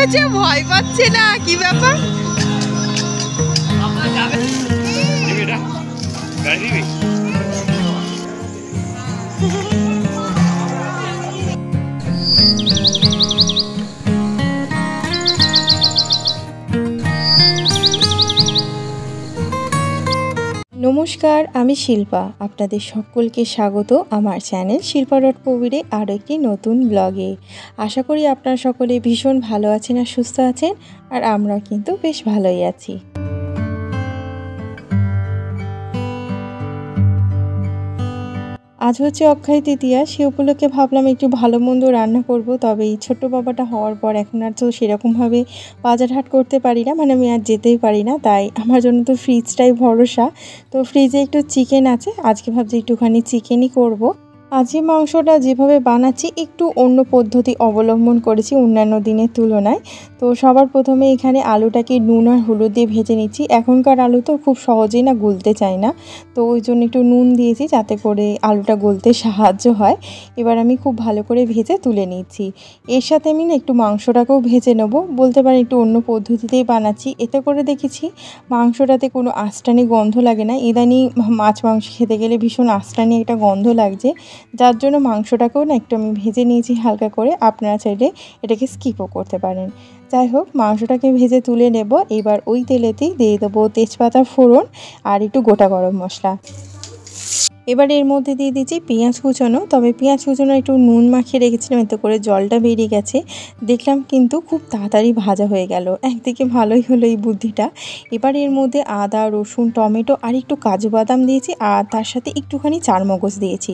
হয়েছে? ভয় পাচ্ছে না? কি ব্যাপার? নমস্কার, আমি শিল্পা। আপনাদের সকলকে স্বাগত আমার চ্যানেল শিল্পা ডট প্রবীরে আরও একটি নতুন ব্লগে। আশা করি আপনারা সকলে ভীষণ ভালো আছেন আর সুস্থ আছেন, আর আমরাও কিন্তু বেশ ভালোই আছি। আজ হচ্ছে অক্ষয় তৃতীয়া, সে উপলক্ষে ভাবলাম একটু ভালো মন্দ রান্না করব। তবে এই ছোট্ট বাবাটা হওয়ার পর এখন আর তো সেরকমভাবে বাজার হাট করতে পারি না, মানে আমি আর যেতেই পারি না। তাই আমার জন্য তো ফ্রিজটাই ভরসা। তো ফ্রিজে একটু চিকেন আছে, আজকে ভাবছি একটুখানি চিকেনই করব। আজকে মাংসটা যেভাবে বানাচ্ছি একটু অন্য পদ্ধতি অবলম্বন করেছি অন্যান্য দিনের তুলনায়। তো সবার প্রথমে এখানে আলুটাকে নুন আর হলুদ দিয়ে ভেজে নিচ্ছি। এখনকার আলু তো খুব সহজেই না গলতে চায় না, তো ওই জন্য একটু নুন দিয়েছি যাতে করে আলুটা গলতে সাহায্য হয়। এবার আমি খুব ভালো করে ভেজে তুলে নিচ্ছি। এর সাথে আমি না একটু মাংসটাকেও ভেজে নেবো, বলতে পারি একটু অন্য পদ্ধতিতেই বানাচ্ছি। এতে করে দেখেছি মাংসটাতে কোনো আঁচটানি গন্ধ লাগে না। ইদানিং মাছ মাংস খেতে গেলে ভীষণ আঁচটানি একটা গন্ধ লাগছে, যার জন্য মাংসটাকেও না একটু আমি ভেজে নিয়েছি হালকা করে। আপনারা চাইলে এটাকে স্কিপও করতে পারেন। যাই হোক, মাংসটাকে ভেজে তুলে নেব। এবার ওই তেলেতেই দিয়ে দেবো তেজপাতা ফোড়ন আর একটু গোটা গরম মশলা। এবার এর মধ্যে দিয়ে দিচ্ছি পেঁয়াজ কুচানো। তবে পেঁয়াজ কুচানো একটু নুন মাখিয়ে রেখেছিলাম, এতে করে জলটা বেরিয়ে গেছে। দেখলাম কিন্তু খুব তাড়াতাড়ি ভাজা হয়ে গেল, একদিকে ভালোই হলো এই বুদ্ধিটা। এবার এর মধ্যে আদা, রসুন, টমেটো আর একটু কাজু বাদাম দিয়েছি, আর তার সাথে একটুখানি চারমগজ দিয়েছি।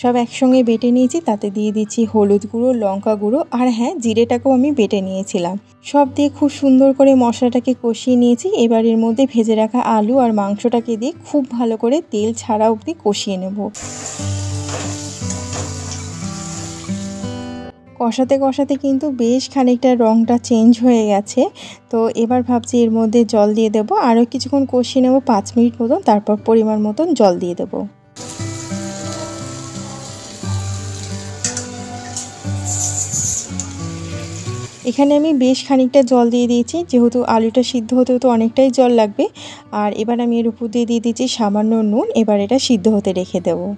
সব একসঙ্গে বেটে নিয়েছি। তাতে দিয়ে দিচ্ছি হলুদ গুঁড়ো, লঙ্কা গুঁড়ো আর হ্যাঁ, জিরেটাকেও আমি বেটে নিয়েছিলাম। সব দিয়ে খুব সুন্দর করে মশলাটাকে কষিয়ে নিয়েছি। এবার এর মধ্যে ভেজে রাখা আলু আর মাংসটাকে দিয়ে খুব ভালো করে তেল ছাড়া অবধি কষিয়ে নেব। কষাতে কষাতে কিন্তু বেশ খানিকটা রঙটা চেঞ্জ হয়ে গেছে। তো এবার ভাবছি এর মধ্যে জল দিয়ে দেব, আরও কিছুক্ষণ কষিয়ে নেব 5 মিনিট মতন, তারপর পরিমাণ মতন জল দিয়ে দেবো। এখানে আমি বেশ খানিকটা জল দিয়ে দিয়েছি, যেহেতু আলুটা সিদ্ধ হতেও তো অনেকটাই জল লাগবে। আর এবার আমি এর উপর দিয়ে দিচ্ছি সামান্য নুন। এবার এটা সিদ্ধ হতে রেখে দেবো।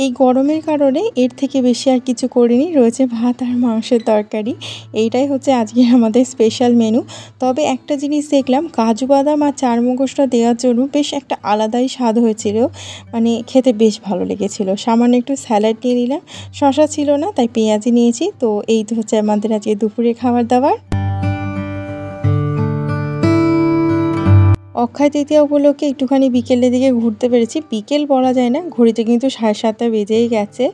এই গরমের কারণে এর থেকে বেশি আর কিছু করিনি, রয়েছে ভাত আর মাংসের তরকারি। এইটাই হচ্ছে আজকে আমাদের স্পেশাল মেনু। তবে একটা জিনিস দেখলাম, কাজু বাদাম আর চারমগজটা দেওয়ার জন্য বেশ একটা আলাদাই স্বাদ হয়েছিল, মানে খেতে বেশ ভালো লেগেছিল। সামান্য একটু স্যালাড নিয়ে নিলাম, শসা ছিল না তাই পেঁয়াজি নিয়েছি। তো এই তো হচ্ছে আমাদের আজকে দুপুরে খাবার দাবার। অক্ষয় তৃতীয়া উপলক্ষে একটুখানি বিকেলের দিকে ঘুরতে পেরেছি। বিকেল বলা যায় না, ঘড়িতে কিন্তু 7:30 বেজেই গেছে।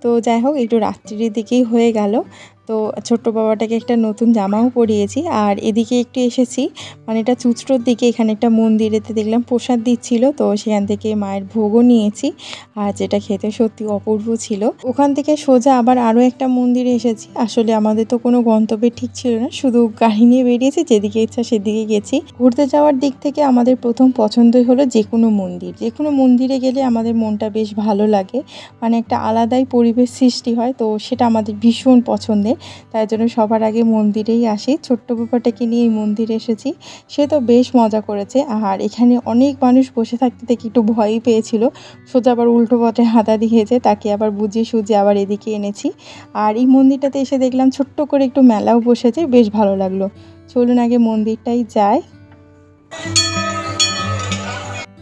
তো যাই হোক, একটু রাত্রির দিকেই হয়ে গেল। তো ছোট্ট বাবাটাকে একটা নতুন জামাও পরিয়েছি। আর এদিকে একটু এসেছি, মানে এটা চুঁচড়োর দিকে, এখানে একটা মন্দিরেতে দেখলাম প্রসাদ দিচ্ছিল, তো সেখান থেকে মায়ের ভোগও নিয়েছি। আর যেটা খেতে সত্যি অপূর্ব ছিল। ওখান থেকে সোজা আবার আরও একটা মন্দিরে এসেছি। আসলে আমাদের তো কোনো গন্তব্যের ঠিক ছিল না, শুধু গাড়ি নিয়ে বেরিয়েছি, যেদিকে ইচ্ছা সেদিকে গেছি। ঘুরতে যাওয়ার দিক থেকে আমাদের প্রথম পছন্দই হলো যে কোনো মন্দির। যে কোনো মন্দিরে গেলে আমাদের মনটা বেশ ভালো লাগে, মানে একটা আলাদাই পরিবেশ সৃষ্টি হয়। তো সেটা আমাদের ভীষণ পছন্দের, তাই জন্য সবার আগে মন্দিরেই আসি। ছোট্ট ব্যাপারটাকে নিয়ে এই মন্দিরে এসেছি, সে তো বেশ মজা করেছে। আর এখানে অনেক মানুষ বসে থাকতে দেখে একটু ভয়ই পেয়েছিল, সোজা আবার উল্টো পথে হাতা দিয়েছে, তাকে আবার বুঝিয়ে সুঝিয়ে আবার এদিকে এনেছি। আর এই মন্দিরটাতে এসে দেখলাম ছোট্ট করে একটু মেলাও বসেছে, বেশ ভালো লাগলো। চলুন আগে মন্দিরটাই যাই।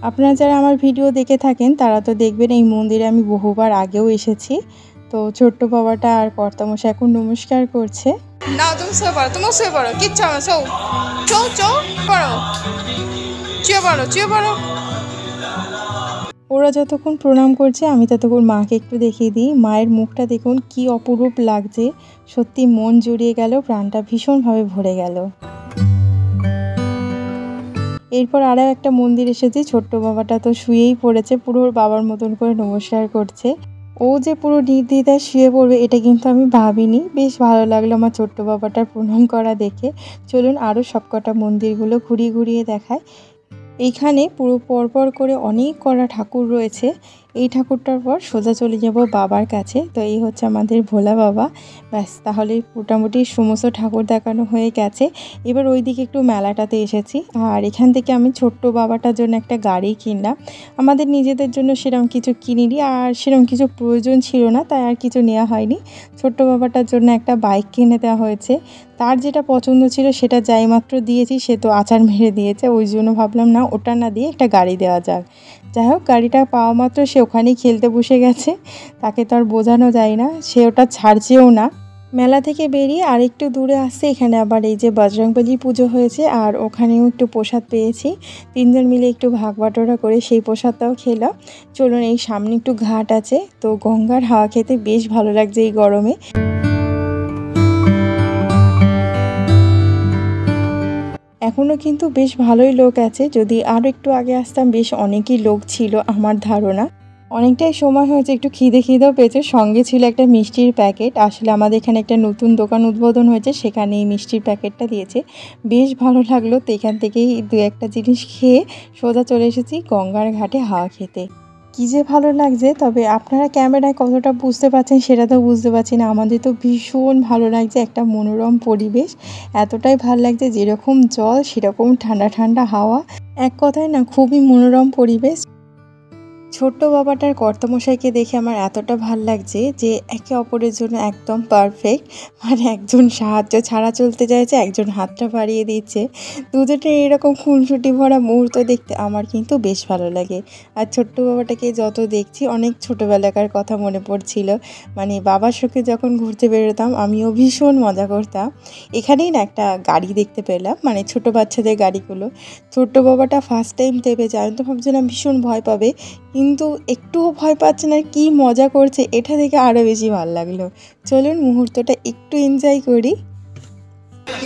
আপনারা যারা আমার ভিডিও দেখে থাকেন তারা তো দেখবেন এই মন্দিরে আমি বহুবার আগেও এসেছি। তো ছোট্ট বাবাটা আর কর্তামশাই এখন নমস্কার করছে। নাও তুমি শুয়ে পড়ো, তুমিও শুয়ে পড়ো, কিচ্ছু হবে, চৌ চৌ চৌ পড়ো, শুয়ে পড়ো শুয়ে পড়ো। ওরা যতক্ষণ প্রণাম করছে আমি ততক্ষণ মাকে একটু দেখিয়ে দিই। মায়ের মুখটা দেখুন কি অপরূপ লাগছে, সত্যি মন জুড়িয়ে গেল, প্রাণটা ভীষণভাবে ভরে গেল। এরপর আরও একটা মন্দির এসেছি। ছোট্ট বাবাটা তো শুয়েই পড়েছে, পুরো বাবার মতন করে নমস্কার করছে। ও যে পুরো নির্দ্বিধায় শুয়ে পড়বে এটা কিন্তু আমি ভাবিনি। বেশ ভালো লাগলো আমার ছোট্ট বাবাটার প্রণাম করা দেখে। চলুন আরও সবকটা মন্দিরগুলো ঘুরিয়ে ঘুরিয়ে দেখাই। এইখানে পুরো পরপর করে অনেক কটা ঠাকুর রয়েছে। এই ঠাকুরটার পর সোজা চলে যাব বাবার কাছে। তো এই হচ্ছে আমাদের ভোলা বাবা। ব্যাস, তাহলে মোটামুটি সমস্ত ঠাকুর দেখানো হয়ে গেছে। এবার ওইদিকে একটু মেলাটাতে এসেছি। আর এখান থেকে আমি ছোট্ট বাবাটার জন্য একটা গাড়ি কিনলাম। আমাদের নিজেদের জন্য সেরকম কিছু কিনিনি, আর সেরকম কিছু প্রয়োজন ছিল না, তাই আর কিছু নেওয়া হয়নি। ছোট্ট বাবাটার জন্য একটা বাইক কিনে দেওয়া হয়েছে। তার যেটা পছন্দ ছিল সেটা যাই মাত্র দিয়েছি, সে তো আছাড় মেরে দিয়েছে। ওই জন্য ভাবলাম না, ওটা না দিয়ে একটা গাড়ি দেওয়া যাক। যাই হোক, গাড়িটা পাওয়া মাত্র সে ওখানেই খেলতে বসে গেছে। তাকে তো আর বোঝানো যায় না, সে ওটা ছাড়ছেও না। মেলা থেকে বেরিয়ে আরেকটু দূরে আসছে, এখানে আবার এই যে বজরংবলী পুজো হয়েছে, আর ওখানেও একটু প্রসাদ পেয়েছি। তিনজন মিলে একটু ভাগ বাটোয়ারা করে সেই প্রসাদটাও খেলাম। চলুন, এই সামনে একটু ঘাট আছে, তো গঙ্গার হাওয়া খেতে বেশ ভালো লাগছে এই গরমে। এখনও কিন্তু বেশ ভালোই লোক আছে, যদি আরও একটু আগে আসতাম বেশ অনেকই লোক ছিল আমার ধারণা। অনেকটাই সময় হয়েছে, একটু খিদেও পেয়েছে। সঙ্গে ছিল একটা মিষ্টির প্যাকেট। আসলে আমাদের এখানে একটা নতুন দোকান উদ্বোধন হয়েছে, সেখানে এই মিষ্টির প্যাকেটটা দিয়েছে। বেশ ভালো লাগলো। তো এখান থেকেই দু একটা জিনিস খেয়ে সোজা চলে এসেছি গঙ্গার ঘাটে হাওয়া খেতে। কী যে ভালো লাগছে, তবে আপনারা ক্যামেরায় কতটা বুঝতে পারছেন সেটা তো বুঝতে পারছি না। আমাদের তো ভীষণ ভালো লাগছে, একটা মনোরম পরিবেশ। এতটাই ভালো লাগছে, যেরকম জল সেরকম ঠান্ডা ঠান্ডা হাওয়া। এক কথায় না, খুবই মনোরম পরিবেশ। ছোট্ট বাবাটার কর্তামশাইকে দেখে আমার এতটা ভাল লাগছে যে একে অপরের জন্য একদম পারফেক্ট। মানে একজন সাহায্য ছাড়া চলতে চাইছে, একজন হাতটা বাড়িয়ে দিচ্ছে। দুজনের এরকম খুনসুটি ভরা মুহূর্ত দেখতে আমার কিন্তু বেশ ভালো লাগে। আর ছোট্ট বাবাটাকে যত দেখছি, অনেক ছোটোবেলাকার কথা মনে পড়ছিল। মানে বাবার সঙ্গে যখন ঘুরতে বেরোতাম আমিও ভীষণ মজা করতাম। এখানেই না একটা গাড়ি দেখতে পেলাম, মানে ছোট বাচ্চাদের গাড়িগুলো। ছোট্ট বাবাটা ফার্স্ট টাইম দেবে, আমি তো ভাবছিলাম ভীষণ ভয় পাবে, কিন্তু একটুও ভয় পাচ্ছে না, কি মজা করছে, এটা দেখে আরও বেশি ভালো লাগলো। চলুন মুহূর্তটা একটু এনজয় করি।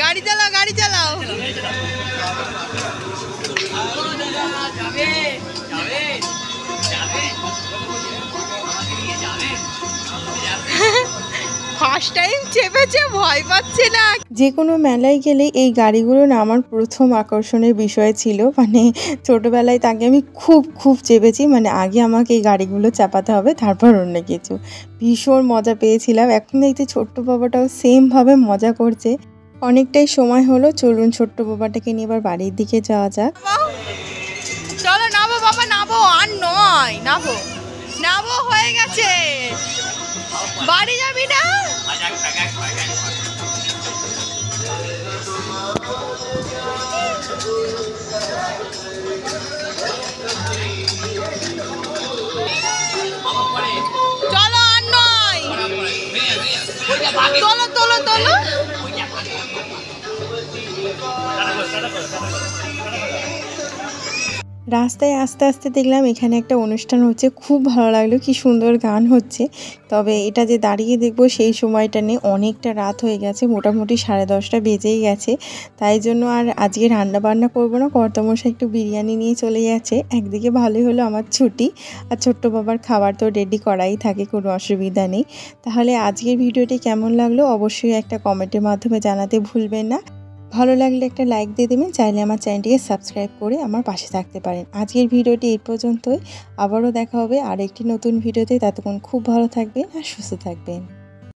গাড়ি চালাও, গাড়ি চালাও। ফার্স্ট টাইম চেপেছে, ভয় পাচ্ছে না। যে কোনো মেলায় গেলে এই গাড়িগুলো না আমার প্রথম আকর্ষণের বিষয় ছিল। মানে ছোটোবেলায় তাকে আমি খুব চেপেছি। মানে আগে আমাকে এই গাড়িগুলো চাপাতে হবে, তারপর অন্য কিছু। ভীষণ মজা পেয়েছিলাম। এখন দেখছি ছোট্ট বাবাটাও সেমভাবে মজা করছে। অনেকটাই সময় হলো, চলুন ছোট্ট বাবাটাকে নিয়ে এবার বাড়ির দিকে যাওয়া যাক। চলো নাবো বাবা, নাবো। আর নয়, নাবো নাবো, হয়ে গেছে। বাড়ি যাবি না? চলো, আর নয়। তোলো তোলো তোলো। রাস্তায় আস্তে আস্তে দেখলাম এখানে একটা অনুষ্ঠান হচ্ছে, খুব ভালো লাগলো, কি সুন্দর গান হচ্ছে। তবে এটা যে দাঁড়িয়ে দেখবো সেই সময়টা নেই, অনেকটা রাত হয়ে গেছে, মোটামুটি 10:30 বেজেই গেছে। তাই জন্য আর আজকে রান্না বান্না করবো না, কর্তামশাই একটু বিরিয়ানি নিয়ে চলে যাচ্ছে। একদিকে ভালোই হলো, আমার ছুটি, আর ছোট্ট বাবার খাবার তো রেডি করাই থাকে, কোনো অসুবিধা নেই। তাহলে আজকের ভিডিওটি কেমন লাগলো অবশ্যই একটা কমেন্টের মাধ্যমে জানাতে ভুলবেন না। ভালো লাগলে একটা লাইক দিয়ে দেবেন, চাইলে আমার চ্যানেলটিকে সাবস্ক্রাইব করে আমার পাশে থাকতে পারেন। আজকের ভিডিওটি এই পর্যন্তই, আবারও দেখা হবে আর একটি নতুন ভিডিওতে। ততক্ষণ খুব ভালো থাকবেন আর সুস্থ থাকবেন।